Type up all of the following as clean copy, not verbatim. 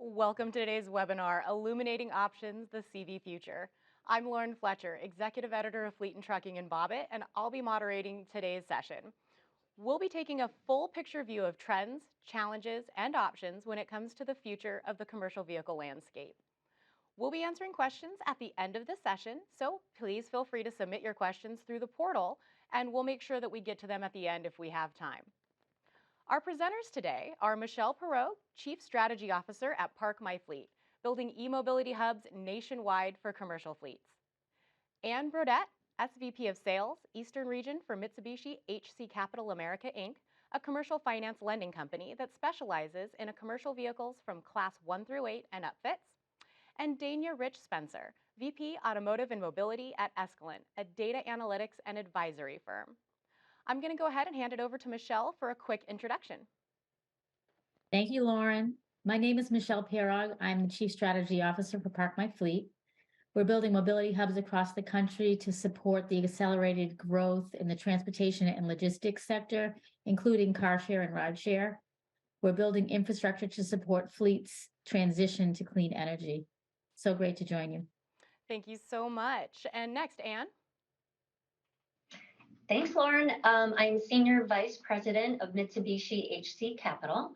Welcome to today's webinar, Illuminating Options, the CV Future. I'm Lauren Fletcher, Executive Editor of Fleet and Trucking in Bobit, and I'll be moderating today's session. We'll be taking a full picture view of trends, challenges, and options when it comes to the future of the commercial vehicle landscape. We'll be answering questions at the end of the session, so please feel free to submit your questions through the portal, and we'll make sure that we get to them at the end if we have time. Our presenters today are Michele, Chief Strategy Officer at ParkMyFleet, building e-mobility hubs nationwide for commercial fleets. And Brodette, SVP of Sales, Eastern Region for Mitsubishi HC Capital America, Inc., a commercial finance lending company that specializes in commercial vehicles from Class 1 through 8 and upfits. And Dania Spencer, VP Automotive and Mobility at Escalent, a data analytics and advisory firm. I'm going to go ahead and hand it over to Michele for a quick introduction. Thank you, Lauren. My name is Michele Pierog. I'm the Chief Strategy Officer for ParkMyFleet. We're building mobility hubs across the country to support the accelerated growth in the transportation and logistics sector, including car share and ride share. We're building infrastructure to support fleets' transition to clean energy. So great to join you. Thank you so much. And next, Anne. Thanks, Lauren. I'm Senior Vice President of Mitsubishi HC Capital.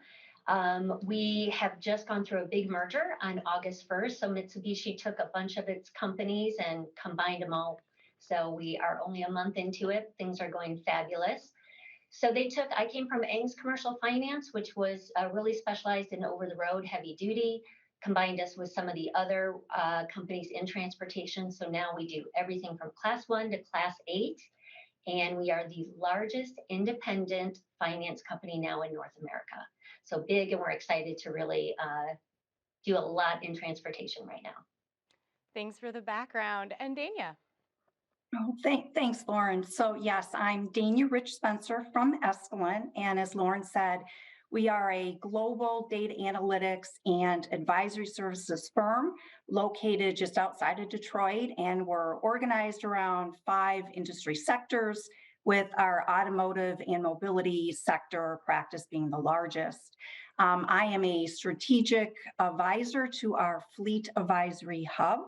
We have just gone through a big merger on August 1st. So Mitsubishi took a bunch of its companies and combined them all. So we are only a month into it. Things are going fabulous. So I came from Eng's Commercial Finance, which was really specialized in over-the-road heavy duty, combined us with some of the other companies in transportation. So now we do everything from Class 1 to Class 8. And we are the largest independent finance company now in North America. So big, and we're excited to really do a lot in transportation right now. Thanks for the background. And Dania. Oh, thanks, Lauren. So yes, I'm Dania Spencer from Escalent. And as Lauren said, we are a global data analytics and advisory services firm located just outside of Detroit, and we're organized around 5 industry sectors, with our automotive and mobility sector practice being the largest. I am a strategic advisor to our Fleet Advisory Hub,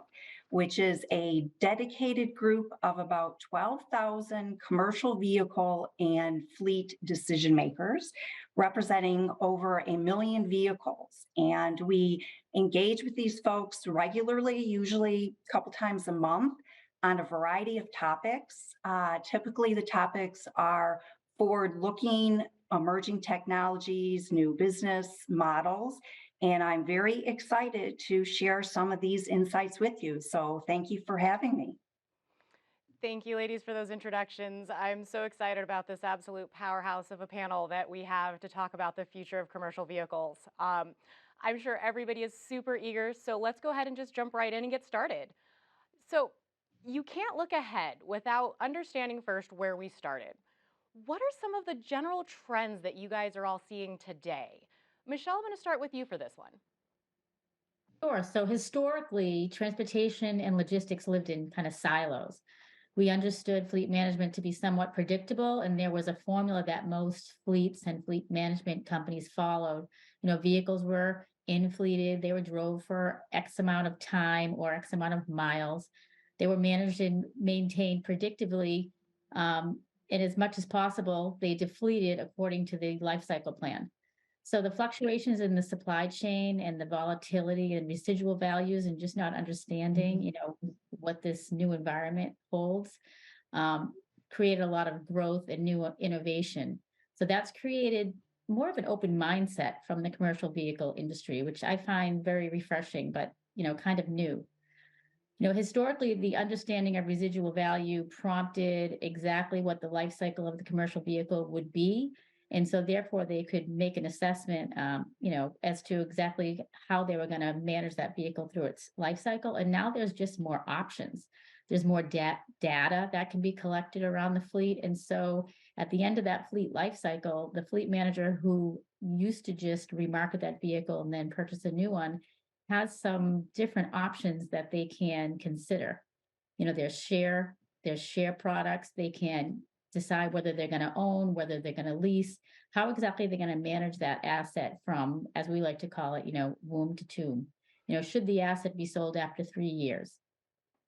which is a dedicated group of about 12,000 commercial vehicle and fleet decision makers, representing over 1 million vehicles. And we engage with these folks regularly, usually a couple times a month, on a variety of topics. Typically, the topics are forward-looking, emerging technologies, new business models, and I'm very excited to share some of these insights with you. So thank you for having me. Thank you, ladies, for those introductions. I'm so excited about this absolute powerhouse of a panel that we have to talk about the future of commercial vehicles. I'm sure everybody is super eager, so let's go ahead and just jump right in and get started. So you can't look ahead without understanding first where we started. What are some of the general trends that you guys are all seeing today? Michele, I'm going to start with you for this one. Sure. So historically, transportation and logistics lived in kind of silos. We understood fleet management to be somewhat predictable, and there was a formula that most fleets and fleet management companies followed. Vehicles were in-fleeted, they were drove for X amount of time or X amount of miles. They were managed and maintained predictably, and as much as possible, they defleeted according to the life cycle plan. So the fluctuations in the supply chain and the volatility and residual values and just not understanding, what this new environment holds, created a lot of growth and new innovation. So that's created more of an open mindset from the commercial vehicle industry, which I find very refreshing, but, kind of new. Historically, the understanding of residual value prompted exactly what the life cycle of the commercial vehicle would be. And so therefore they could make an assessment, as to exactly how they were going to manage that vehicle through its life cycle. And now there's just more options. There's more data that can be collected around the fleet. And so at the end of that fleet life cycle, the fleet manager who used to just remarket that vehicle and then purchase a new one has some different options that they can consider. There's share products. They can decide whether they're going to own, whether they're going to lease, how exactly they're going to manage that asset from, as we like to call it, womb to tomb. Should the asset be sold after 3 years?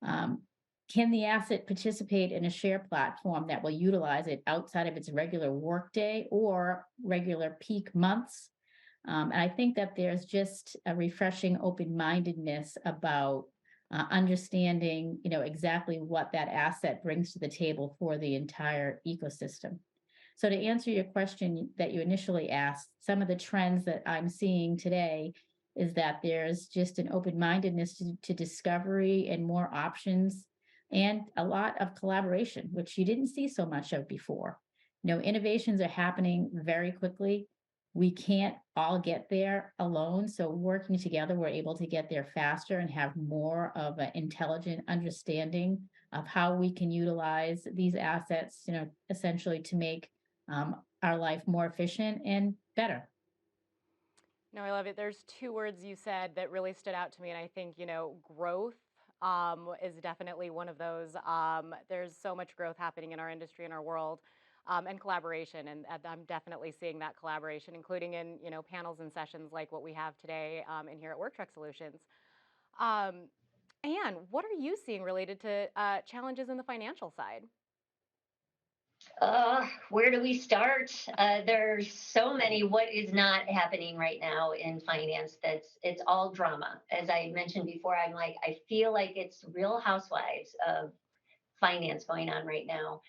Can the asset participate in a share platform that will utilize it outside of its regular workday or regular peak months? And I think that there's just a refreshing open-mindedness about understanding, exactly what that asset brings to the table for the entire ecosystem. So to answer your question that you initially asked, some of the trends that I'm seeing today is that there's just an open-mindedness to discovery and more options and a lot of collaboration, which you didn't see so much of before. Innovations are happening very quickly. We can't all get there alone. So working together, we're able to get there faster and have more of an intelligent understanding of how we can utilize these assets, essentially to make our life more efficient and better. No, I love it. There's two words you said that really stood out to me, and I think, growth is definitely one of those. There's so much growth happening in our industry, in our world, and collaboration, and I'm definitely seeing that collaboration, including in, panels and sessions like what we have today in here at Work Truck Solutions. Um, Anne, what are you seeing related to challenges in the financial side? Where do we start? There's so many. What is not happening right now in finance? It's all drama. As I mentioned before, I feel like it's Real Housewives of finance going on right now.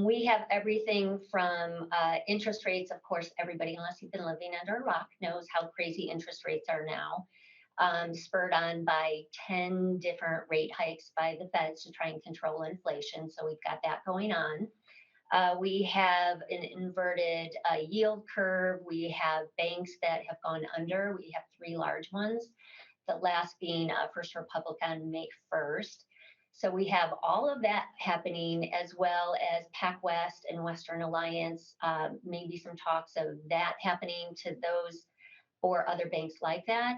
We have everything from interest rates. Of course, everybody, unless you've been living under a rock, knows how crazy interest rates are now, spurred on by 10 different rate hikes by the feds to try and control inflation. So we've got that going on. We have an inverted yield curve. We have banks that have gone under. We have three large ones, the last being First Republic on May 1st. So we have all of that happening, as well as PacWest and Western Alliance, maybe some talks of that happening to those or other banks like that.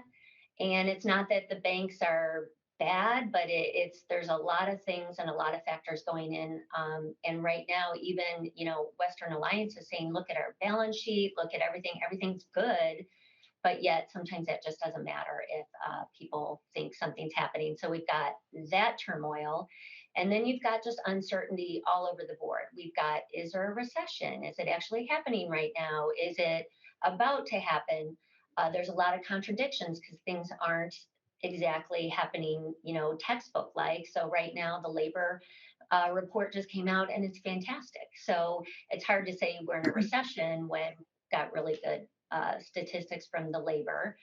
And it's not that the banks are bad, but there's a lot of things and a lot of factors going in. And right now, even Western Alliance is saying, look at our balance sheet, look at everything, everything's good. But yet sometimes that just doesn't matter if people think something's happening. So we've got that turmoil. And then you've got just uncertainty all over the board. We've got, is there a recession? Is it actually happening right now? Is it about to happen? There's a lot of contradictions because things aren't exactly happening, textbook like. So right now the labor report just came out and it's fantastic. So it's hard to say we're in a recession when we've got really good statistics from the labor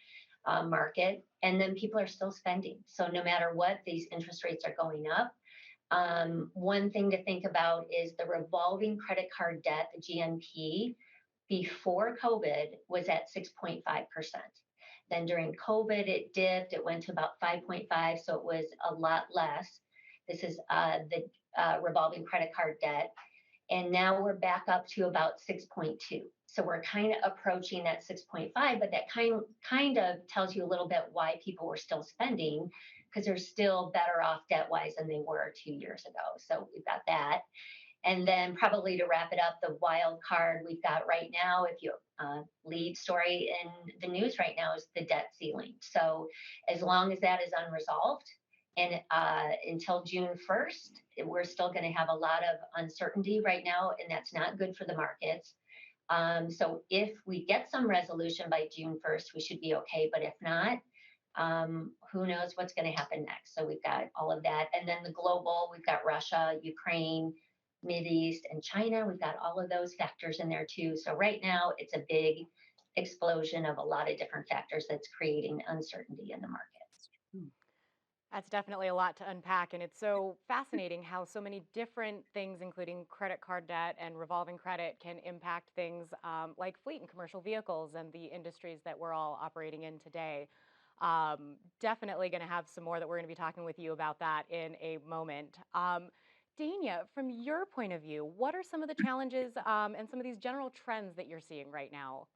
market, and then people are still spending. So no matter what, these interest rates are going up. One thing to think about is the revolving credit card debt, the GNP, before COVID was at 6.5%. Then during COVID, it dipped, it went to about 5.5, so it was a lot less. This is the revolving credit card debt. And now we're back up to about 6.2. So we're kind of approaching that 6.5, but that kind of tells you a little bit why people were still spending, because they're still better off debt-wise than they were 2 years ago. So we've got that. And then probably to wrap it up, the wild card we've got right now, if you lead story in the news right now, is the debt ceiling. So as long as that is unresolved, and until June 1st, we're still going to have a lot of uncertainty right now, and that's not good for the markets. So if we get some resolution by June 1st, we should be okay. But if not, who knows what's going to happen next? So we've got all of that. And then the global, we've got Russia, Ukraine, Mideast, and China. We've got all of those factors in there too. So right now, it's a big explosion of a lot of different factors that's creating uncertainty in the markets. That's definitely a lot to unpack, and it's so fascinating how so many different things, including credit card debt and revolving credit, can impact things like fleet and commercial vehicles and the industries that we're all operating in today. Definitely going to have some more that we're going to be talking with you about that in a moment. Dania, from your point of view, what are some of the challenges and some of these general trends that you're seeing right now?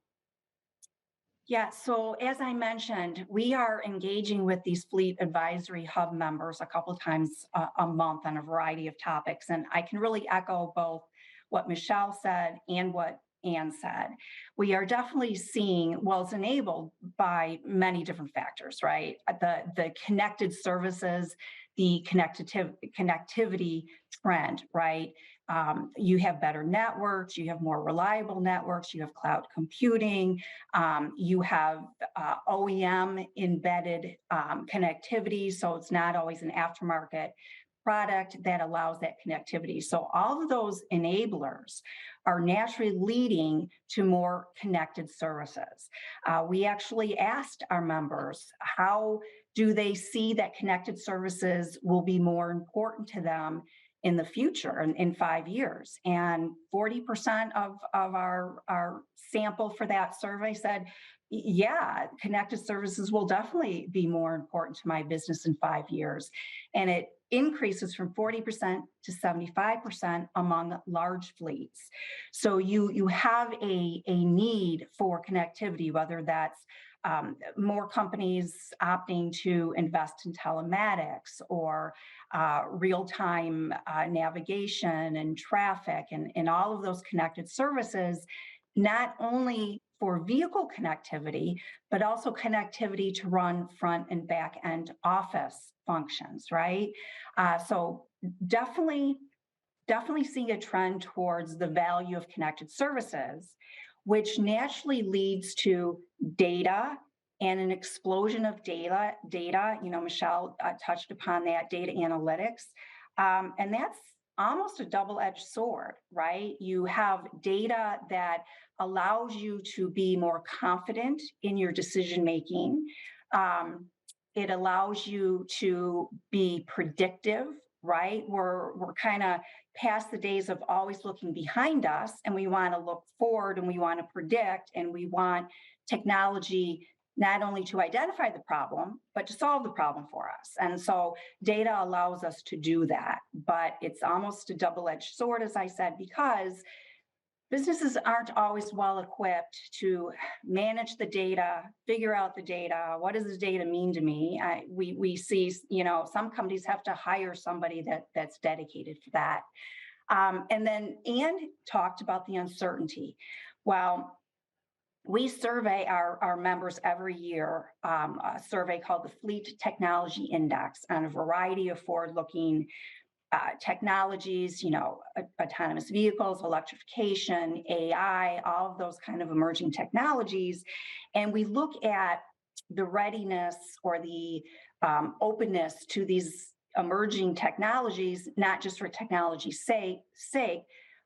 Yeah, so as I mentioned, we are engaging with these fleet advisory hub members a couple of times a month on a variety of topics. And I can really echo both what Michele said and what Ann said. We are definitely seeing, well, it's enabled by many different factors, right? The connected services, the connectivity trend, right? You have better networks, you have more reliable networks, you have cloud computing, you have OEM embedded connectivity, so it's not always an aftermarket product that allows that connectivity. So all of those enablers are naturally leading to more connected services. We actually asked our members, how do they see that connected services will be more important to them in the future, in 5 years? And 40% of our sample for that survey said, yeah, connected services will definitely be more important to my business in 5 years. And it increases from 40% to 75% among large fleets. So you have a need for connectivity, whether that's more companies opting to invest in telematics or real-time navigation and traffic and all of those connected services, not only for vehicle connectivity, but also connectivity to run front and back end office functions, right? So definitely seeing a trend towards the value of connected services, which naturally leads to data and an explosion of data. Michele touched upon that, data analytics. And that's almost a double-edged sword, right? You have data that allows you to be more confident in your decision-making. It allows you to be predictive, right? We're kind of past the days of always looking behind us, and we want to look forward and we want to predict, and we want technology not only to identify the problem, but to solve the problem for us. And so data allows us to do that, but it's almost a double-edged sword, as I said, because businesses aren't always well equipped to manage the data, figure out the data. What does the data mean to me? We see, some companies have to hire somebody that's dedicated for that. And then Ann talked about the uncertainty. Well, we survey our members every year, a survey called the Fleet Technology Index on a variety of forward-looking technologies, autonomous vehicles, electrification, AI, all of those kind of emerging technologies. And we look at the readiness or the openness to these emerging technologies, not just for technology's sake,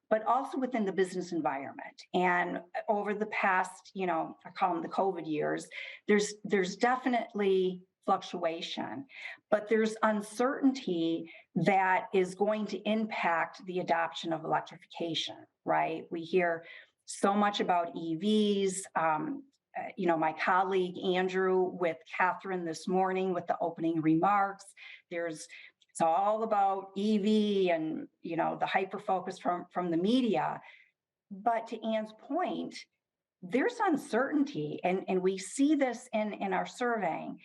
but also within the business environment. And over the past, I call them the COVID years, there's definitely fluctuation, but there's uncertainty that is going to impact the adoption of electrification, right? We hear so much about EVs. My colleague Andrew with Catherine this morning with the opening remarks, it's all about EV and, the hyper focus from the media. But to Ann's point, there's uncertainty, and we see this in our surveying.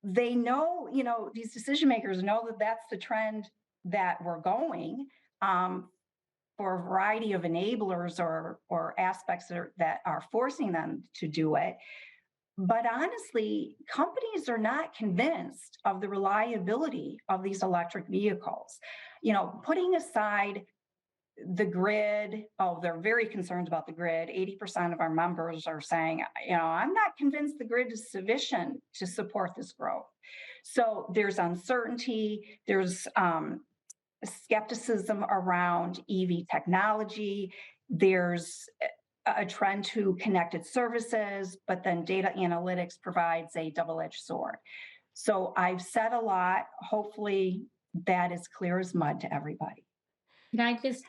They know, these decision makers know that that's the trend that we're going for a variety of enablers or aspects that are forcing them to do it. But honestly, companies are not convinced of the reliability of these electric vehicles. Putting aside the grid, they're very concerned about the grid. 80% of our members are saying, I'm not convinced the grid is sufficient to support this growth. So there's uncertainty, there's skepticism around EV technology, there's a trend to connected services, but then data analytics provides a double-edged sword. So I've said a lot. Hopefully that is clear as mud to everybody. Can I just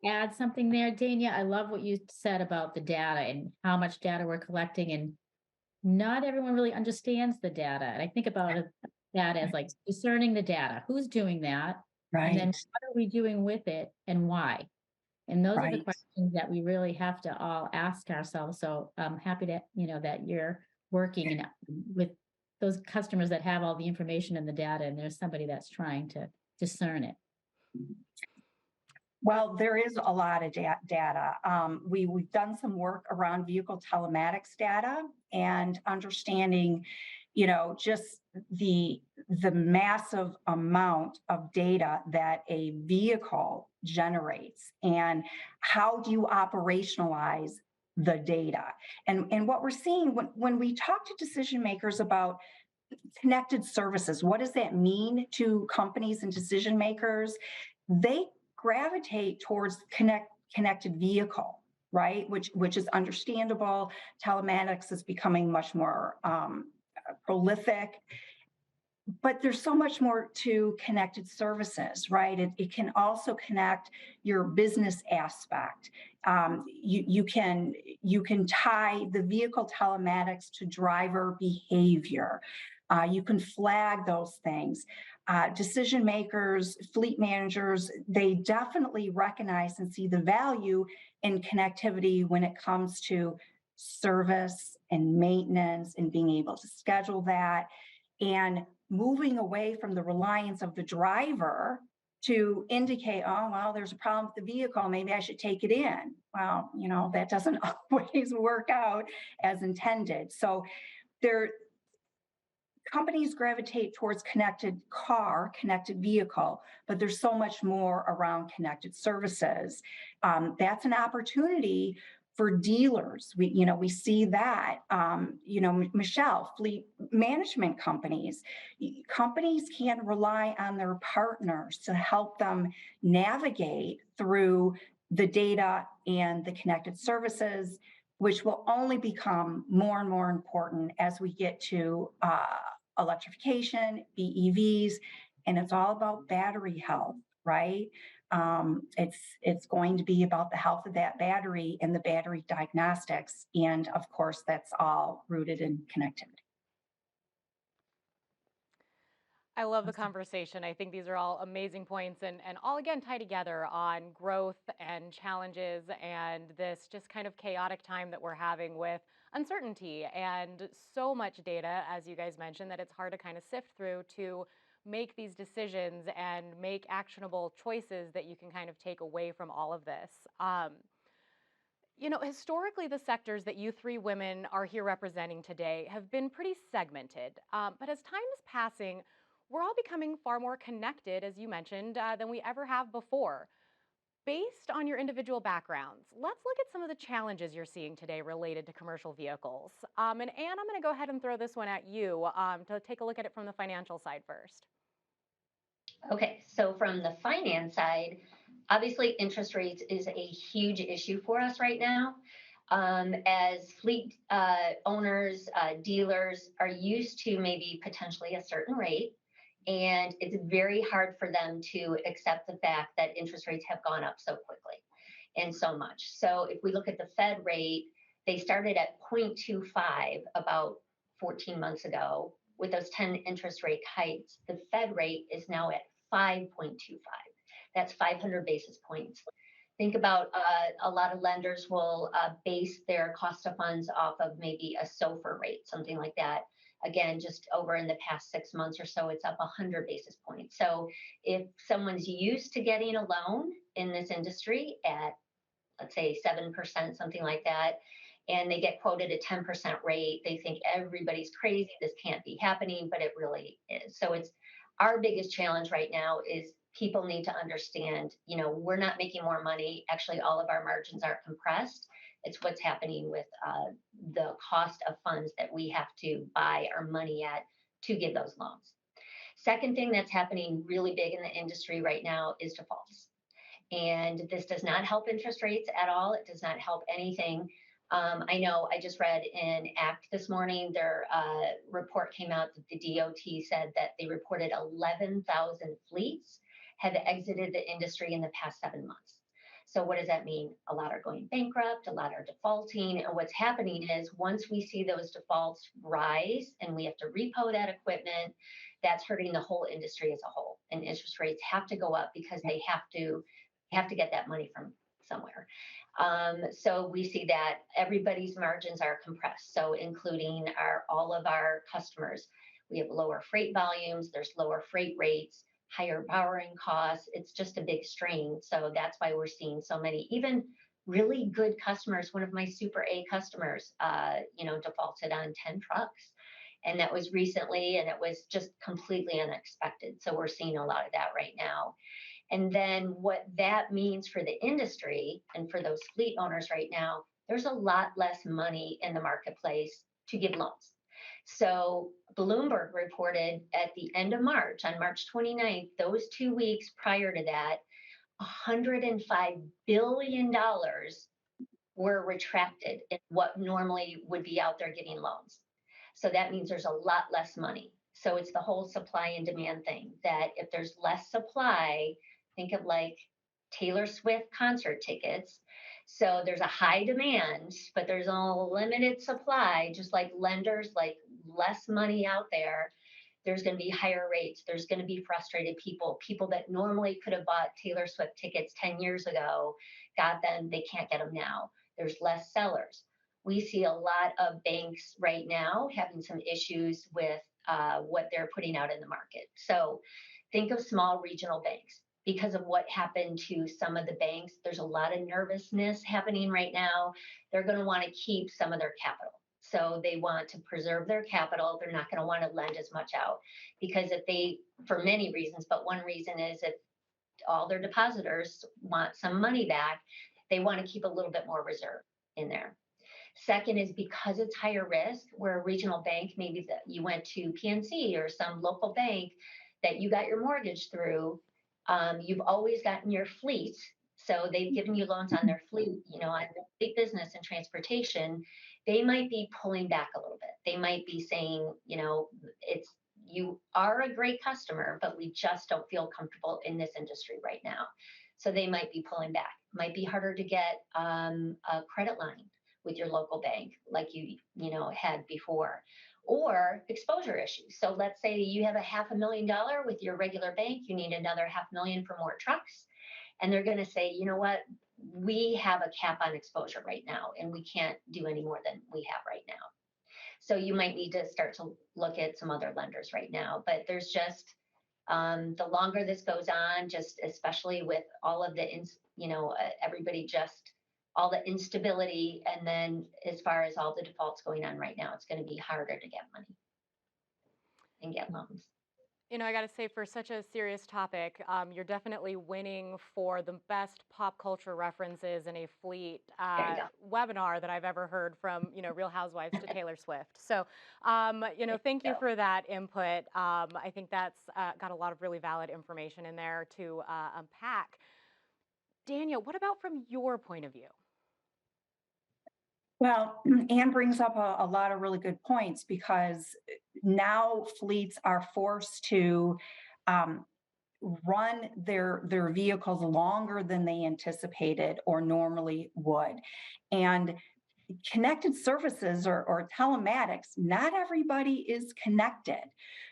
add something there, Dania? I love what you said about the data and how much data we're collecting, and not everyone really understands the data. And I think about that as like discerning the data. Who's doing that? Right. And then what are we doing with it and why? And those are the questions that we really have to all ask ourselves. So I'm happy that, that you're working with those customers that have all the information and the data, and there's somebody that's trying to discern it. Well, there is a lot of data. We've done some work around vehicle telematics data and understanding, just the massive amount of data that a vehicle generates and how do you operationalize the data. And what we're seeing when we talk to decision makers about connected services, what does that mean to companies and decision makers? They gravitate towards connected vehicle, right? Which is understandable. Telematics is becoming much more prolific, but there's so much more to connected services, right? It can also connect your business aspect. You can tie the vehicle telematics to driver behavior. You can flag those things. Decision makers, fleet managers, they definitely recognize and see the value in connectivity when it comes to service and maintenance and being able to schedule that, and moving away from the reliance of the driver to indicate, oh, well, there's a problem with the vehicle, maybe I should take it in. Well, that doesn't always work out as intended. So companies gravitate towards connected car, connected vehicle, but there's so much more around connected services. That's an opportunity for dealers. We see that, Michele, fleet management companies can rely on their partners to help them navigate through the data and the connected services, which will only become more and more important as we get to electrification, BEVs, and it's all about battery health, right? It's going to be about the health of that battery and the battery diagnostics. And of course, that's all rooted in connectivity. I love the conversation. I think these are all amazing points and all again tie together on growth and challenges and this just kind of chaotic time that we're having with uncertainty and so much data, as you guys mentioned, that it's hard to kind of sift through to make these decisions and make actionable choices that you can kind of take away from all of this. Historically, the sectors that you three women are here representing today have been pretty segmented. But as time is passing, we're all becoming far more connected, as you mentioned, than we ever have before. Based on your individual backgrounds, let's look at some of the challenges you're seeing today related to commercial vehicles. And Anne, I'm going to go ahead and throw this one at you to take a look at it from the financial side first. Okay, so from the finance side, obviously interest rates is a huge issue for us right now. As fleet owners, dealers are used to maybe potentially a certain rate, and it's very hard for them to accept the fact that interest rates have gone up so quickly and so much. So if we look at the Fed rate, they started at 0.25 about 14 months ago. With those 10 interest rate hikes, the Fed rate is now at 5.25. That's 500 basis points. Think about a lot of lenders will base their cost of funds off of maybe a SOFR rate, something like that. Again, just over in the past 6 months or so, it's up 100 basis points. So if someone's used to getting a loan in this industry at, let's say, 7%, something like that, and they get quoted a 10% rate, they think everybody's crazy, this can't be happening, but it really is. So it's our biggest challenge right now is people need to understand, we're not making more money. Actually, all of our margins are compressed. It's what's happening with the cost of funds that we have to buy our money at to give those loans. Second thing that's happening really big in the industry right now is defaults. And this does not help interest rates at all. It does not help anything. I know I just read in ACT this morning, their report came out that the DOT said that they reported 11,000 fleets have exited the industry in the past 7 months. So what does that mean? A lot are going bankrupt, a lot are defaulting. And what's happening is once we see those defaults rise and we have to repo that equipment, that's hurting the whole industry as a whole. And interest rates have to go up because they have to get that money from somewhere. So we see that everybody's margins are compressed. So including all of our customers, we have lower freight volumes, there's lower freight rates. higher borrowing costs. It's just a big strain. So that's why we're seeing so many, even really good customers. One of my super A customers, defaulted on 10 trucks. And that was recently, and it was just completely unexpected. So we're seeing a lot of that right now. And then what that means for the industry and for those fleet owners right now, there's a lot less money in the marketplace to give loans. So Bloomberg reported at the end of March, on March 29th, those 2 weeks prior to that, $105 billion were retracted in what normally would be out there getting loans. So that means there's a lot less money. So it's the whole supply and demand thing, that if there's less supply, think of like Taylor Swift concert tickets. So there's a high demand, but there's a limited supply, just like lenders, like less money out there. There's going to be higher rates. There's going to be frustrated people that normally could have bought Taylor Swift tickets 10 years ago, got them, they can't get them now. There's less sellers. We see a lot of banks right now having some issues with what they're putting out in the market. So think of small regional banks. Because of what happened to some of the banks, there's a lot of nervousness happening right now. They're going to want to keep some of their capital. So they want to preserve their capital. They're not going to want to lend as much out, because if they, for many reasons, but one reason is if all their depositors want some money back, they want to keep a little bit more reserve in there. Second is because it's higher risk, where a regional bank, maybe that you went to PNC or some local bank that you got your mortgage through, you've always gotten your fleet. So they've given you loans on their fleet, on big business and transportation. They might be pulling back a little bit. They might be saying, you are a great customer, but we just don't feel comfortable in this industry right now. So they might be pulling back. Might be harder to get a credit line with your local bank like you had before, or exposure issues. So let's say you have a $500,000 with your regular bank, you need another $500,000 for more trucks. And they're going to say, you know what, we have a cap on exposure right now, and we can't do any more than we have right now. So you might need to start to look at some other lenders right now. But there's just, the longer this goes on, just especially with all of the, everybody just, all the instability, and then as far as all the defaults going on right now, it's going to be harder to get money and get loans. I got to say, for such a serious topic, you're definitely winning for the best pop culture references in a fleet webinar that I've ever heard, from, Real Housewives to Taylor Swift. So, thank you for that input. I think that's got a lot of really valid information in there to unpack. Dania, what about from your point of view? Well, Anne brings up a lot of really good points, because now fleets are forced to run their vehicles longer than they anticipated or normally would. And connected services or telematics, not everybody is connected.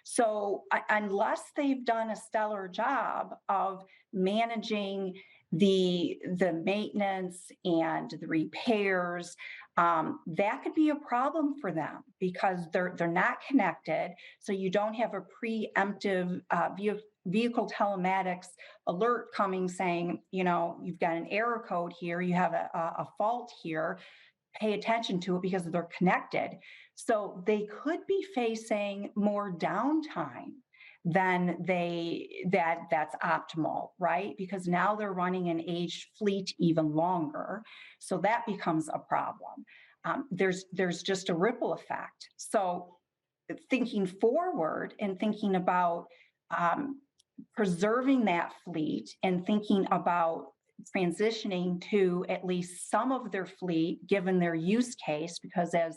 So unless they've done a stellar job of managing the maintenance and the repairs, that could be a problem for them, because they're not connected. So you don't have a preemptive vehicle telematics alert coming saying, you've got an error code here, you have a fault here, pay attention to it, because they're connected. So they could be facing more downtime than that's optimal, right? Because now they're running an aged fleet even longer. So that becomes a problem. There's just a ripple effect. So thinking forward and thinking about preserving that fleet, and thinking about transitioning to at least some of their fleet given their use case, because as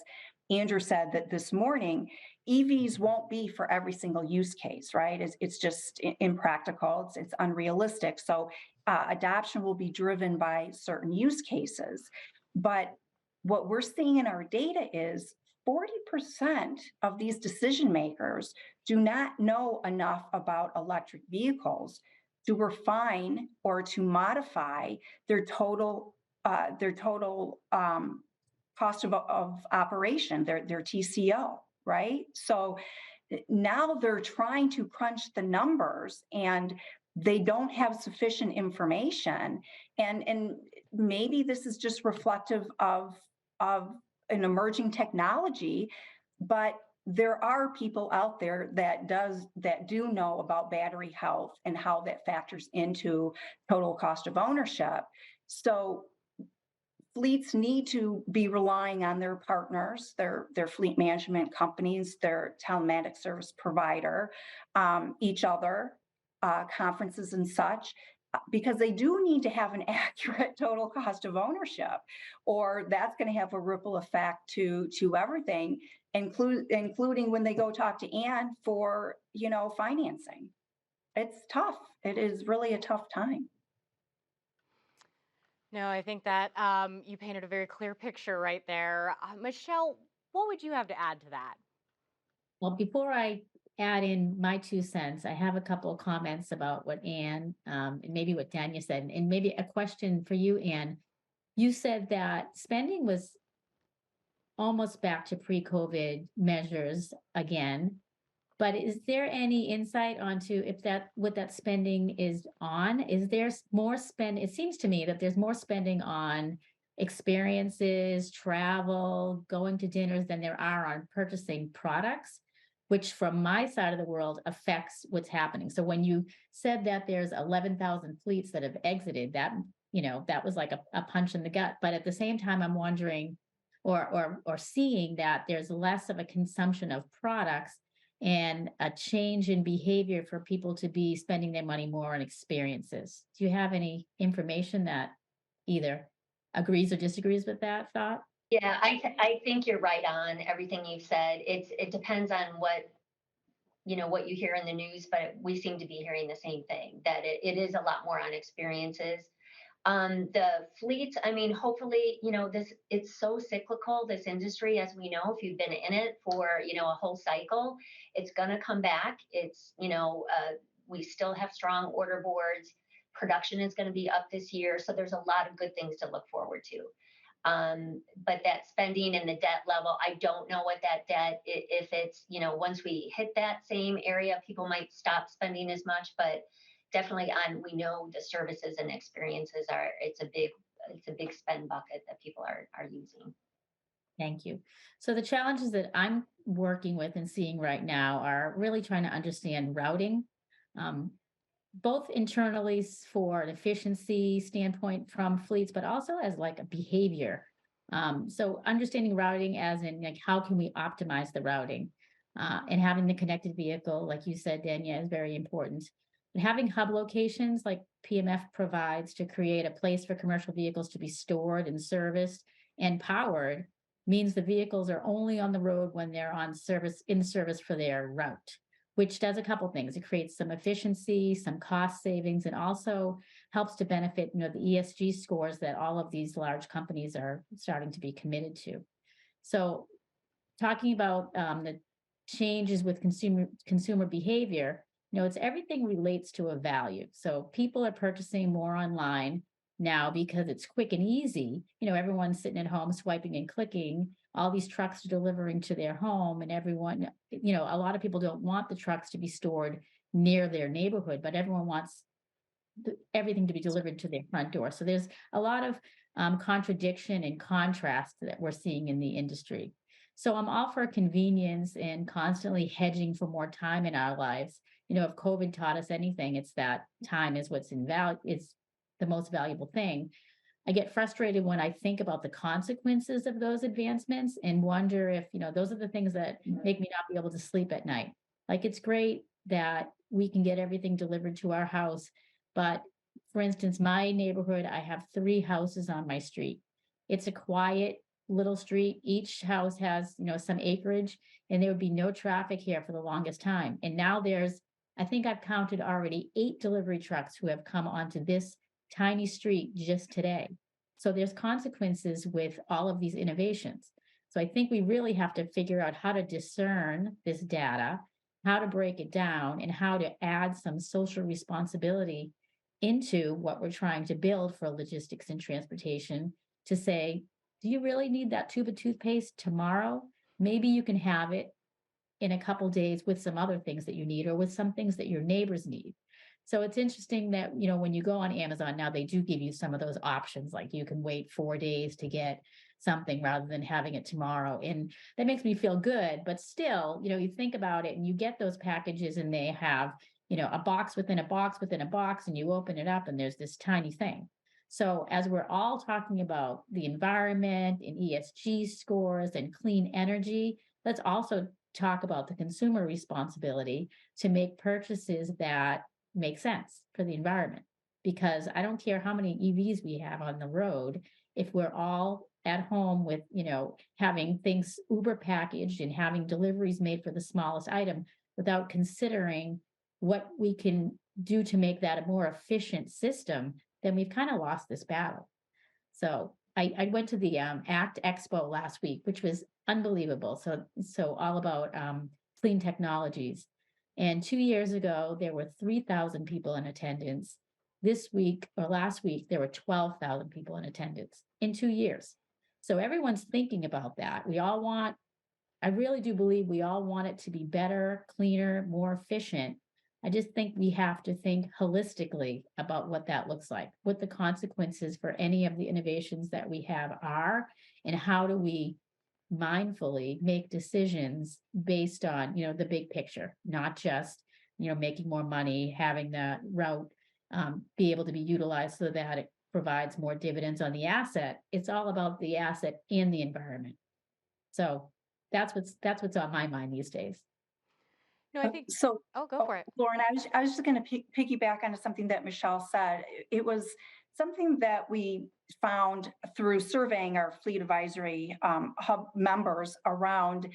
Andrew said that this morning, EVs won't be for every single use case, right? It's just impractical. It's unrealistic. So adoption will be driven by certain use cases. But what we're seeing in our data is 40% of these decision makers do not know enough about electric vehicles to refine or to modify their total cost of operation, their TCO, right? So now they're trying to crunch the numbers and they don't have sufficient information. And maybe this is just reflective of an emerging technology, but there are people out there that do know about battery health and how that factors into total cost of ownership. So fleets need to be relying on their partners, their fleet management companies, their telematics service provider, each other, conferences and such, because they do need to have an accurate total cost of ownership, or that's going to have a ripple effect to everything, including when they go talk to Ann for financing. It's tough. It is really a tough time. No, I think that you painted a very clear picture right there. Michele, what would you have to add to that? Well, before I add in my 2 cents, I have a couple of comments about what Ann and maybe what Dania said, and maybe a question for you, Ann. You said that spending was almost back to pre-COVID measures again, but is there any insight onto if what that spending is on? Is there more spend? It seems to me that there's more spending on experiences, travel, going to dinners than there are on purchasing products, which from my side of the world affects what's happening. So when you said that there's 11,000 fleets that have exited, that that was like a punch in the gut. But at the same time, I'm wondering or seeing that there's less of a consumption of products and a change in behavior for people to be spending their money more on experiences. Do you have any information that either agrees or disagrees with that thought? Yeah, I think you're right on everything you've said. It depends on what you hear in the news, but we seem to be hearing the same thing, that it is a lot more on experiences. The fleets, I mean, hopefully, it's so cyclical, this industry, as we know, if you've been in it for, a whole cycle, it's going to come back. We still have strong order boards. Production is going to be up this year. So there's a lot of good things to look forward to. But that spending and the debt level, I don't know what that debt, if it's, once we hit that same area, people might stop spending as much, but definitely we know the services and experiences it's a big spend bucket that people are using. Thank you. So the challenges that I'm working with and seeing right now are really trying to understand routing, both internally for an efficiency standpoint from fleets, but also as like a behavior. So understanding routing as in like how can we optimize the routing, and having the connected vehicle, like you said, Dania, is very important. And having hub locations like PMF provides to create a place for commercial vehicles to be stored and serviced and powered means the vehicles are only on the road when they're in service for their route, which does a couple things. It creates some efficiency, some cost savings, and also helps to benefit, the ESG scores that all of these large companies are starting to be committed to. So talking about the changes with consumer behavior, it's everything relates to a value. So people are purchasing more online now because it's quick and easy. Everyone's sitting at home swiping and clicking. All these trucks are delivering to their home, and everyone, a lot of people don't want the trucks to be stored near their neighborhood, but everyone wants everything to be delivered to their front door. So there's a lot of contradiction and contrast that we're seeing in the industry. So I'm all for convenience and constantly hedging for more time in our lives. If COVID taught us anything, it's that time is what's it's the most valuable thing. I get frustrated when I think about the consequences of those advancements and wonder if, those are the things that make me not be able to sleep at night. Like, it's great that we can get everything delivered to our house. But for instance, my neighborhood, I have 3 houses on my street. It's a quiet little street. Each house has, some acreage, and there would be no traffic here for the longest time. And now I think I've counted already 8 delivery trucks who have come onto this tiny street just today. So there's consequences with all of these innovations. So I think we really have to figure out how to discern this data, how to break it down, and how to add some social responsibility into what we're trying to build for logistics and transportation to say, do you really need that tube of toothpaste tomorrow? Maybe you can have it in a couple days with some other things that you need or with some things that your neighbors need. So it's interesting that, when you go on Amazon now, they do give you some of those options, like you can wait 4 days to get something rather than having it tomorrow. And that makes me feel good. But still, you think about it and you get those packages and they have, a box within a box within a box, and you open it up and there's this tiny thing. So as we're all talking about the environment and ESG scores and clean energy, let's also talk about the consumer responsibility to make purchases that make sense for the environment. Because I don't care how many EVs we have on the road, if we're all at home with, having things Uber packaged and having deliveries made for the smallest item without considering what we can do to make that a more efficient system, then we've kind of lost this battle. So I went to the ACT Expo last week, which was unbelievable. So all about clean technologies. And 2 years ago, there were 3,000 people in attendance. This week or last week, there were 12,000 people in attendance in 2 years. So everyone's thinking about that. I really do believe we all want it to be better, cleaner, more efficient. I just think we have to think holistically about what that looks like, what the consequences for any of the innovations that we have are, and how do we mindfully make decisions based on, the big picture, not just, making more money, having the route be able to be utilized so that it provides more dividends on the asset. It's all about the asset and the environment. So that's what's on my mind these days. No, I think. So, Oh, go for it. Lauren, I was just going to piggyback onto something that Michele said. It was something that we found through surveying our fleet advisory hub members around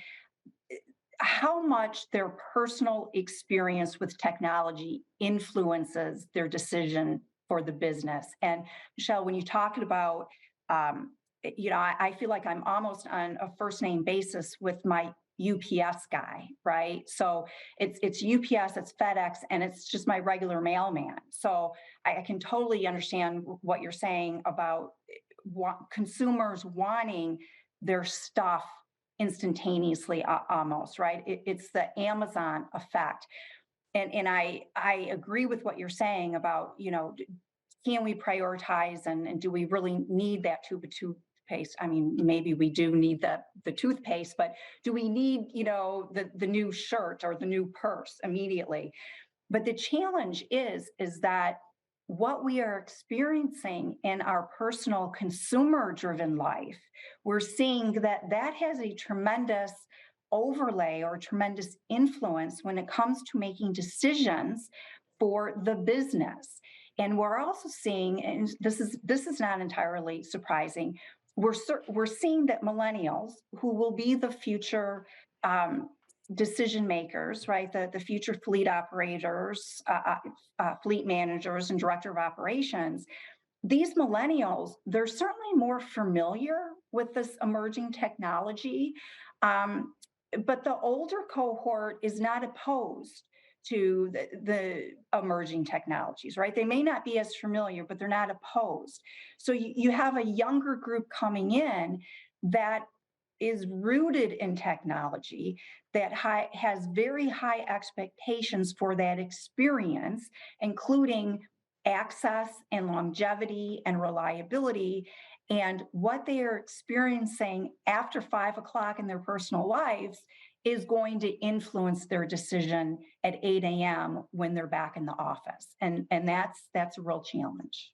how much their personal experience with technology influences their decision for the business. And Michele, when you're talking about, I feel like I'm almost on a first name basis with my UPS guy, right? So it's UPS, it's FedEx, and it's just my regular mailman. So I can totally understand what you're saying about consumers wanting their stuff instantaneously, almost, right? It's the Amazon effect. And I agree with what you're saying about, can we prioritize and do we really need that tube of toothpaste? I mean, maybe we do need the toothpaste, but do we need, the new shirt or the new purse immediately? But the challenge is that what we are experiencing in our personal consumer-driven life, we're seeing that has a tremendous overlay or tremendous influence when it comes to making decisions for the business. And we're also seeing, and this is not entirely surprising, we're seeing that millennials, who will be the future decision makers, right? The future fleet operators, fleet managers, and director of operations. These millennials, they're certainly more familiar with this emerging technology, but the older cohort is not opposed to the emerging technologies, right? They may not be as familiar, but they're not opposed. So you have a younger group coming in that is rooted in technology, that has very high expectations for that experience, including access and longevity and reliability. And what they are experiencing after 5 o'clock in their personal lives is going to influence their decision at 8 a.m. when they're back in the office. And that's a real challenge.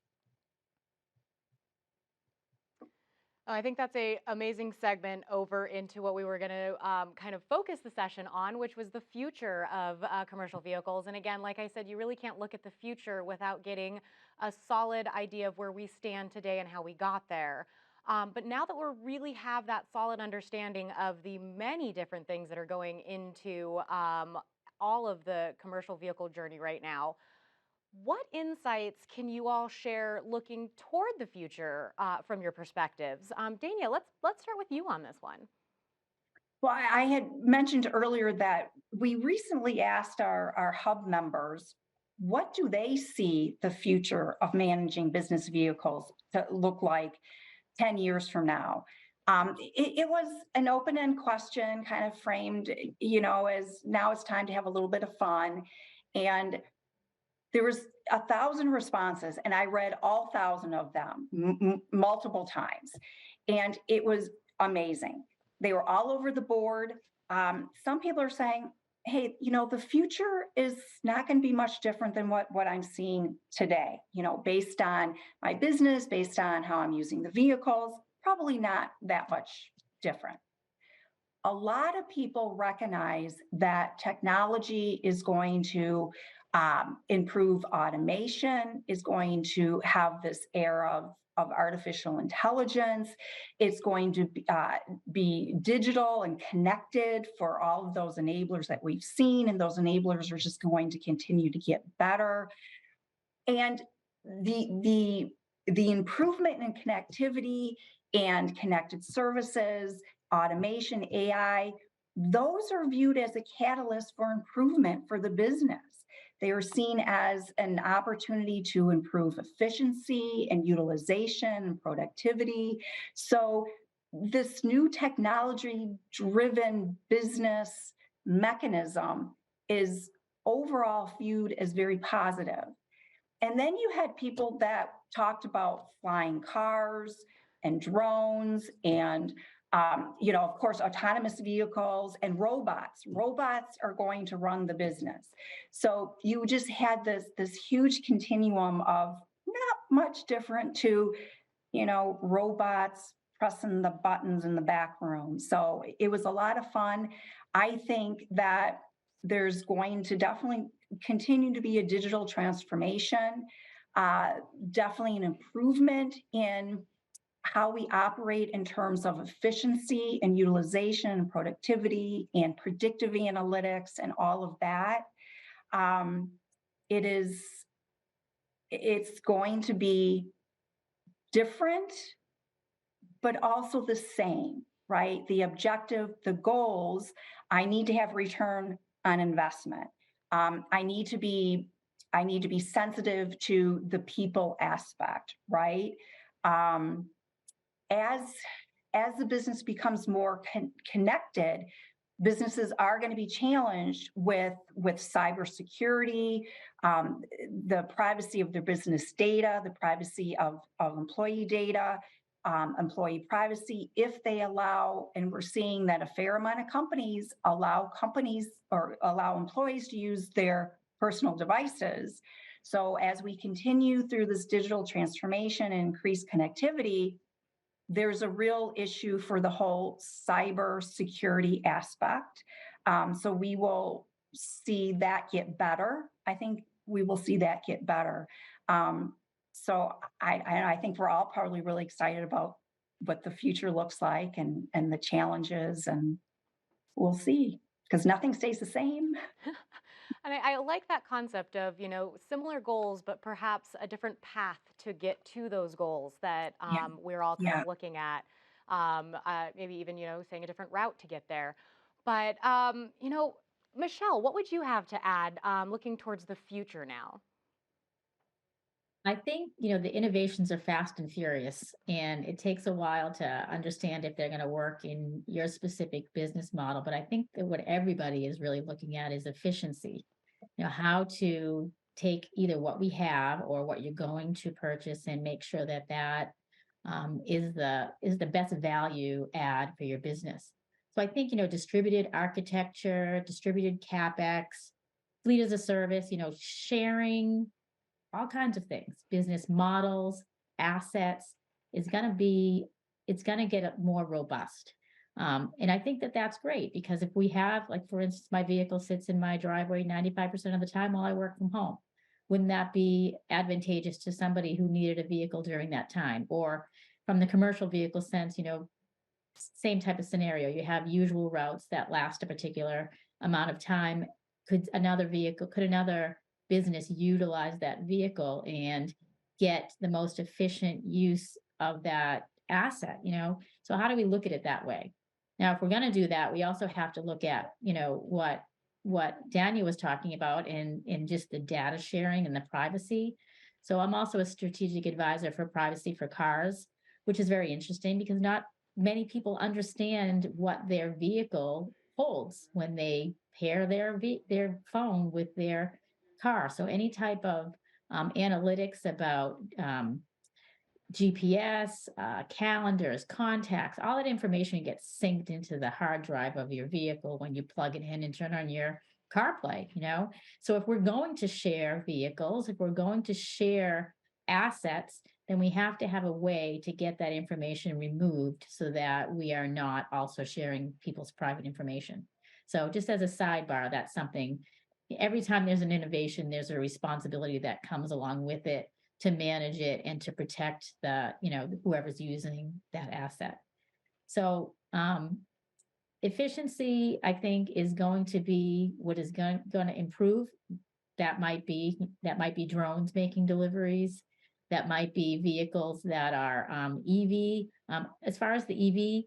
I think that's an amazing segment over into what we were going to kind of focus the session on, which was the future of commercial vehicles. And again, like I said, you really can't look at the future without getting a solid idea of where we stand today and how we got there. But now that we really have that solid understanding of the many different things that are going into all of the commercial vehicle journey right now, what insights can you all share looking toward the future from your perspectives? Dania, let's start with you on this one. Well, I had mentioned earlier that we recently asked our hub members, what do they see the future of managing business vehicles to look like 10 years from now? It was an open-end question, kind of framed, as now it's time to have a little bit of fun. And there was 1,000 responses, and I read all 1,000 of them multiple times. And it was amazing. They were all over the board. Some people are saying, hey, the future is not going to be much different than what I'm seeing today, based on my business, based on how I'm using the vehicles, probably not that much different. A lot of people recognize that technology is going to improve automation, is going to have this era of artificial intelligence. It's going to be digital and connected for all of those enablers that we've seen, and those enablers are just going to continue to get better. And the improvement in connectivity and connected services, automation, AI, those are viewed as a catalyst for improvement for the business. They are seen as an opportunity to improve efficiency and utilization and productivity. So this new technology-driven business mechanism is overall viewed as very positive. And then you had people that talked about flying cars and drones and of course, autonomous vehicles and robots. Robots are going to run the business. So you just had this huge continuum of not much different to, robots pressing the buttons in the back room. So it was a lot of fun. I think that there's going to definitely continue to be a digital transformation, definitely an improvement in how we operate in terms of efficiency and utilization and productivity and predictive analytics and all of that. It's going to be different, but also the same, right? The objective, the goals, I need to have return on investment. I need to be sensitive to the people aspect, right? As the business becomes more connected, businesses are going to be challenged with cybersecurity, the privacy of their business data, the privacy of employee data, employee privacy, if they allow, and we're seeing that a fair amount of companies allow employees to use their personal devices. So as we continue through this digital transformation and increased connectivity, there's a real issue for the whole cyber security aspect. So we will see that get better. I think we will see that get better. So I think we're all probably really excited about what the future looks like and the challenges, and we'll see, because nothing stays the same. And I like that concept of, similar goals, but perhaps a different path to get to those goals that we're all kind of looking at. Maybe even, saying a different route to get there. But, Michele, what would you have to add looking towards the future now? I think, the innovations are fast and furious, and it takes a while to understand if they're going to work in your specific business model. But I think that what everybody is really looking at is efficiency, how to take either what we have or what you're going to purchase and make sure that is the best value add for your business. So I think, distributed architecture, distributed CapEx, fleet as a service, sharing, all kinds of things, business models, assets, it's going to get more robust. And I think that that's great, because if we have, like, for instance, my vehicle sits in my driveway 95% of the time while I work from home, wouldn't that be advantageous to somebody who needed a vehicle during that time? Or from the commercial vehicle sense, same type of scenario. You have usual routes that last a particular amount of time. Could another business utilize that vehicle and get the most efficient use of that asset? So how do we look at it that way? Now, if we're going to do that, we also have to look at, what Dania was talking about in just the data sharing and the privacy. So I'm also a strategic advisor for privacy for cars, which is very interesting, because not many people understand what their vehicle holds when they pair their phone with their car. So any type of analytics about GPS, calendars, contacts, all that information gets synced into the hard drive of your vehicle when you plug it in and turn on your CarPlay, you know? So if we're going to share vehicles, if we're going to share assets, then we have to have a way to get that information removed so that we are not also sharing people's private information. So just as a sidebar, that's something, every time there's an innovation, there's a responsibility that comes along with it to manage it and to protect the, whoever's using that asset. So efficiency, I think, is going to be what is going to improve. That might be drones making deliveries. That might be vehicles that are EV. As far as the EV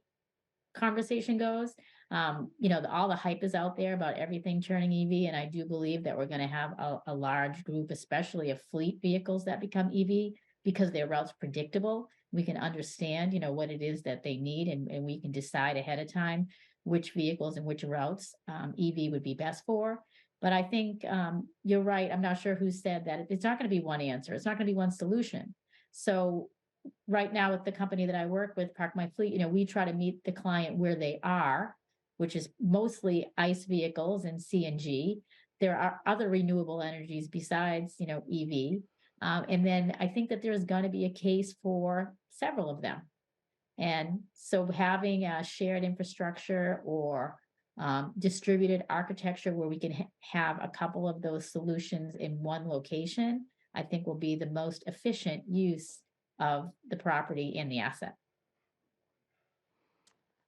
conversation goes, all the hype is out there about everything turning EV, and I do believe that we're going to have a large group, especially of fleet vehicles that become EV, because their route's predictable. We can understand, what it is that they need, and we can decide ahead of time which vehicles and which routes EV would be best for. But I think you're right. I'm not sure who said that. It's not going to be one answer. It's not going to be one solution. So right now with the company that I work with, ParkMyFleet, we try to meet the client where they are, which is mostly ICE vehicles and CNG. There are other renewable energies besides, EV. And then I think that there's going to be a case for several of them. And so having a shared infrastructure or distributed architecture where we can have a couple of those solutions in one location, I think will be the most efficient use of the property and the asset.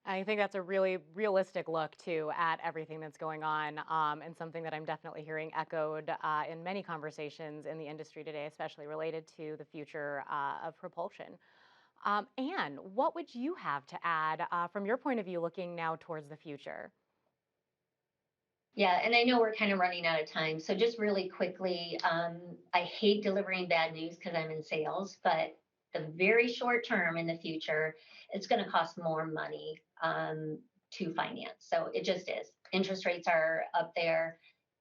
I think that's a really realistic look too at everything that's going on, and something that I'm definitely hearing echoed in many conversations in the industry today, especially related to the future of propulsion. Anne, what would you have to add from your point of view, looking now towards the future? Yeah, and I know we're kind of running out of time. So just really quickly, I hate delivering bad news because I'm in sales, but the very short term in the future, it's going to cost more money to finance. So it just is. Interest rates are up there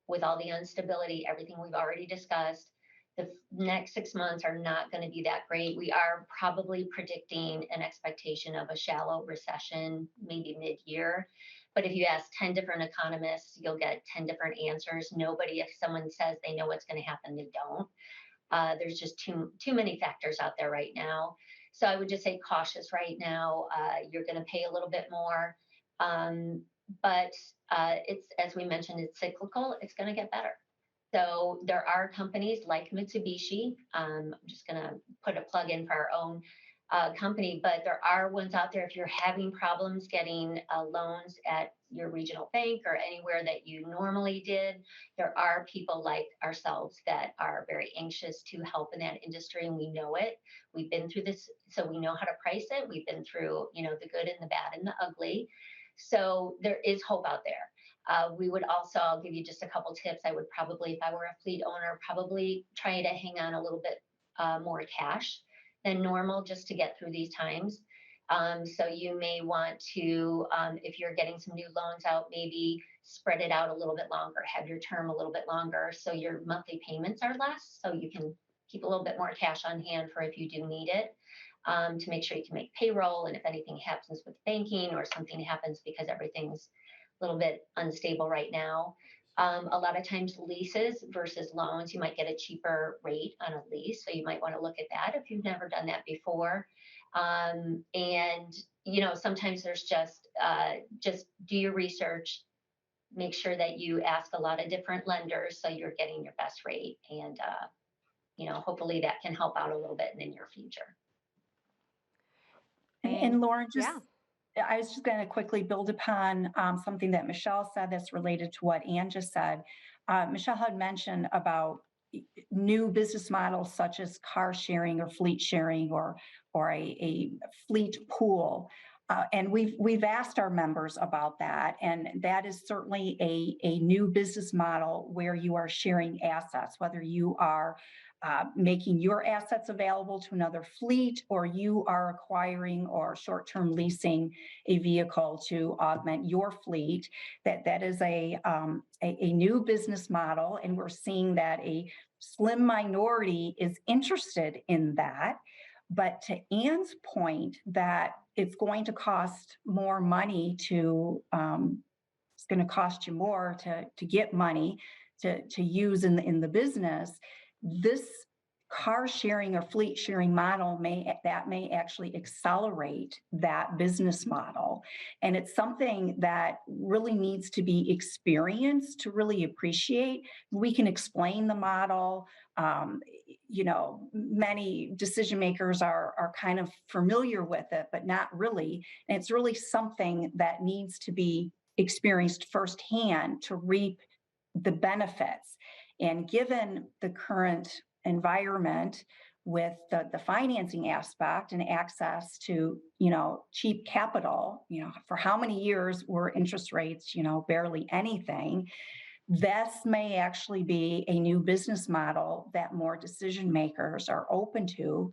with all the instability, everything we've already discussed. The next 6 months are not going to be that great. We are probably predicting an expectation of a shallow recession, maybe mid-year. But if you ask 10 different economists, you'll get 10 different answers. Nobody, if someone says they know what's going to happen, they don't. There's just too many factors out there right now. So I would just say cautious right now. You're going to pay a little bit more. But it's, as we mentioned, it's cyclical. It's going to get better. So there are companies like Mitsubishi. I'm just going to put a plug in for our own company, but there are ones out there. If you're having problems getting loans at your regional bank or anywhere that you normally did, there are people like ourselves that are very anxious to help in that industry, and we know it. We've been through this, so we know how to price it. We've been through, the good and the bad and the ugly. So there is hope out there. We would also, I'll give you just a couple tips. I would probably, if I were a fleet owner, probably try to hang on a little bit more cash than normal just to get through these times. So you may want to, if you're getting some new loans out, maybe spread it out a little bit longer, have your term a little bit longer so your monthly payments are less, so you can keep a little bit more cash on hand for if you do need it, to make sure you can make payroll. And if anything happens with banking or something happens because everything's a little bit unstable right now. A lot of times leases versus loans, you might get a cheaper rate on a lease. So you might want to look at that if you've never done that before. And, sometimes there's just do your research, make sure that you ask a lot of different lenders so you're getting your best rate. And, hopefully that can help out a little bit in the near future. And Lauren, Yeah. I was just going to quickly build upon something that Michele said that's related to what Anne just said. Michele had mentioned about new business models such as car sharing or fleet sharing or a fleet pool. And we've asked our members about that. And that is certainly a new business model where you are sharing assets, whether you are making your assets available to another fleet, or you are acquiring or short-term leasing a vehicle to augment your fleet. That is a new business model, and we're seeing that a slim minority is interested in that. But to Ann's point, that it's going to cost more money to it's going to cost you more to get money to use in the business. This car sharing or fleet sharing model may actually accelerate that business model, and it's something that really needs to be experienced to really appreciate. We can explain the model. Many decision makers are kind of familiar with it, but not really. And it's really something that needs to be experienced firsthand to reap the benefits. And given the current environment with the financing aspect and access to, cheap capital, for how many years were interest rates, barely anything, this may actually be a new business model that more decision makers are open to,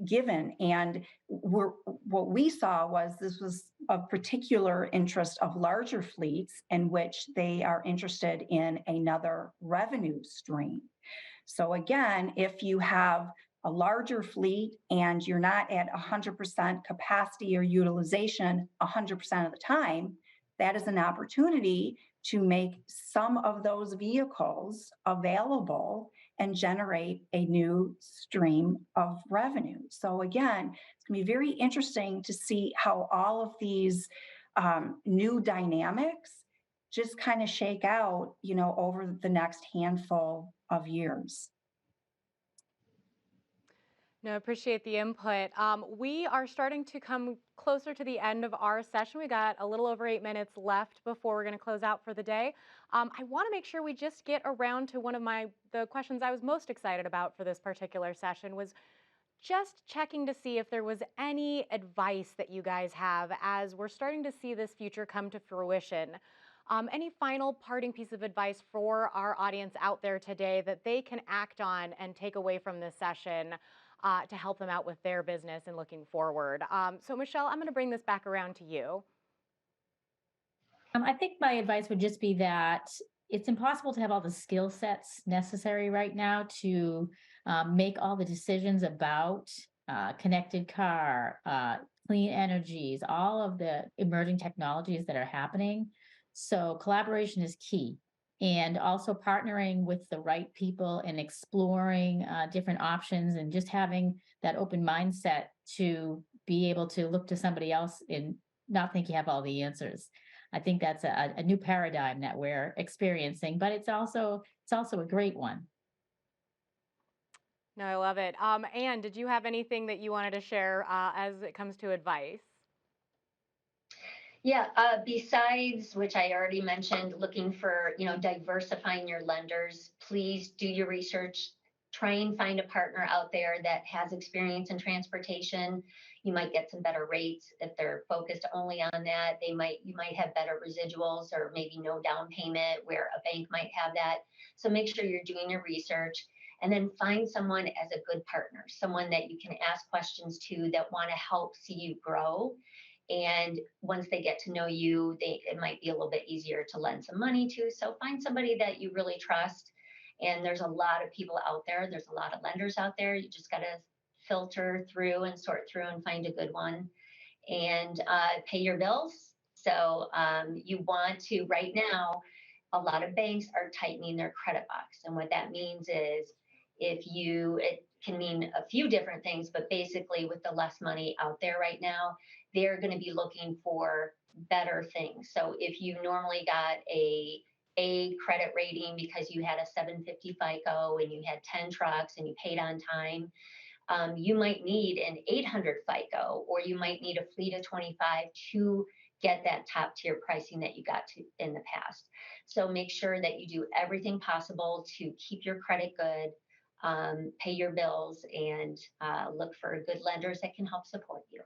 given. And what we saw was this was of particular interest of larger fleets in which they are interested in another revenue stream. So again, if you have a larger fleet and you're not at 100% capacity or utilization 100% of the time, that is an opportunity to make some of those vehicles available and generate a new stream of revenue. So again, it's going to be very interesting to see how all of these new dynamics just kind of shake out, over the next handful of years. No, appreciate the input. We are starting to come closer to the end of our session. We got a little over 8 minutes left before we're going to close out for the day. I want to make sure we just get around to one of the questions I was most excited about for this particular session, was just checking to see if there was any advice that you guys have as we're starting to see this future come to fruition. Any final parting piece of advice for our audience out there today that they can act on and take away from this session to help them out with their business and looking forward? So Michele, I'm going to bring this back around to you. I think my advice would just be that it's impossible to have all the skill sets necessary right now to make all the decisions about connected car, clean energies, all of the emerging technologies that are happening. So collaboration is key. And also partnering with the right people and exploring different options, and just having that open mindset to be able to look to somebody else and not think you have all the answers. I think that's a new paradigm that we're experiencing, but it's also a great one. No, I love it. Anne, did you have anything that you wanted to share as it comes to advice? Yeah, besides which I already mentioned, looking for, diversifying your lenders, please do your research. Try and find a partner out there that has experience in transportation. You might get some better rates if they're focused only on that. You might have better residuals or maybe no down payment where a bank might have that. So make sure you're doing your research, and then find someone as a good partner, someone that you can ask questions to that want to help see you grow. And once they get to know you, it might be a little bit easier to lend some money to. So find somebody that you really trust. And there's a lot of people out there. There's a lot of lenders out there. You just got to filter through and sort through and find a good one. And pay your bills. So you want to, right now, a lot of banks are tightening their credit box. And what that means is it can mean a few different things, but basically with the less money out there right now, they're going to be looking for better things. So if you normally got a credit rating because you had a 750 FICO and you had 10 trucks and you paid on time, you might need an 800 FICO, or you might need a fleet of 25 to get that top tier pricing that you got to in the past. So make sure that you do everything possible to keep your credit good, pay your bills, and look for good lenders that can help support you.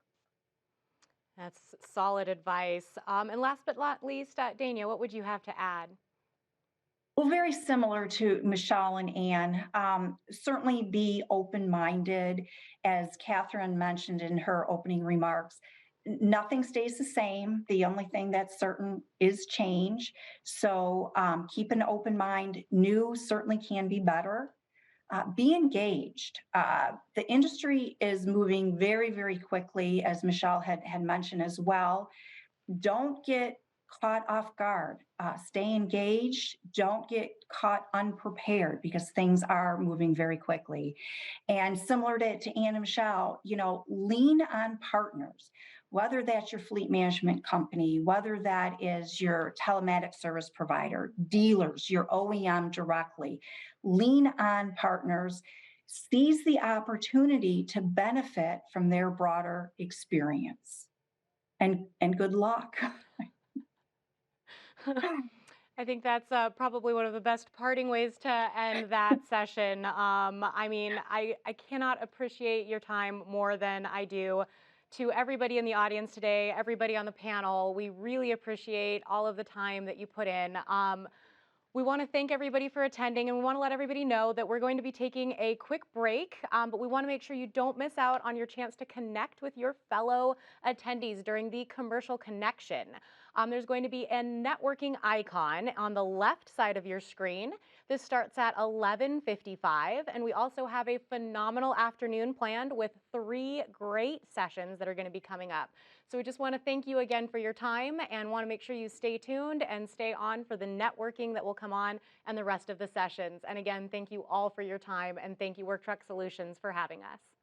That's solid advice. And last but not least, Dania, what would you have to add? Well, very similar to Michele and Anne. Certainly be open-minded, as Catherine mentioned in her opening remarks. Nothing stays the same. The only thing that's certain is change. So keep an open mind. New certainly can be better. Be engaged. The industry is moving very, very quickly, as Michele had mentioned as well. Don't get caught off guard. Stay engaged. Don't get caught unprepared because things are moving very quickly. And similar to Anne and Michele, lean on partners, whether that's your fleet management company, whether that is your telematics service provider, dealers, your OEM directly. Lean on partners. Seize the opportunity to benefit from their broader experience. And good luck. I think that's probably one of the best parting ways to end that session. I mean, I cannot appreciate your time more than I do. To everybody in the audience today, everybody on the panel, we really appreciate all of the time that you put in. We want to thank everybody for attending, and we want to let everybody know that we're going to be taking a quick break, but we want to make sure you don't miss out on your chance to connect with your fellow attendees during the commercial connection. There's going to be a networking icon on the left side of your screen. This starts at 11:55, and we also have a phenomenal afternoon planned with 3 great sessions that are going to be coming up. So we just want to thank you again for your time and want to make sure you stay tuned and stay on for the networking that will come on and the rest of the sessions. And again, thank you all for your time, and thank you Work Truck Solutions for having us.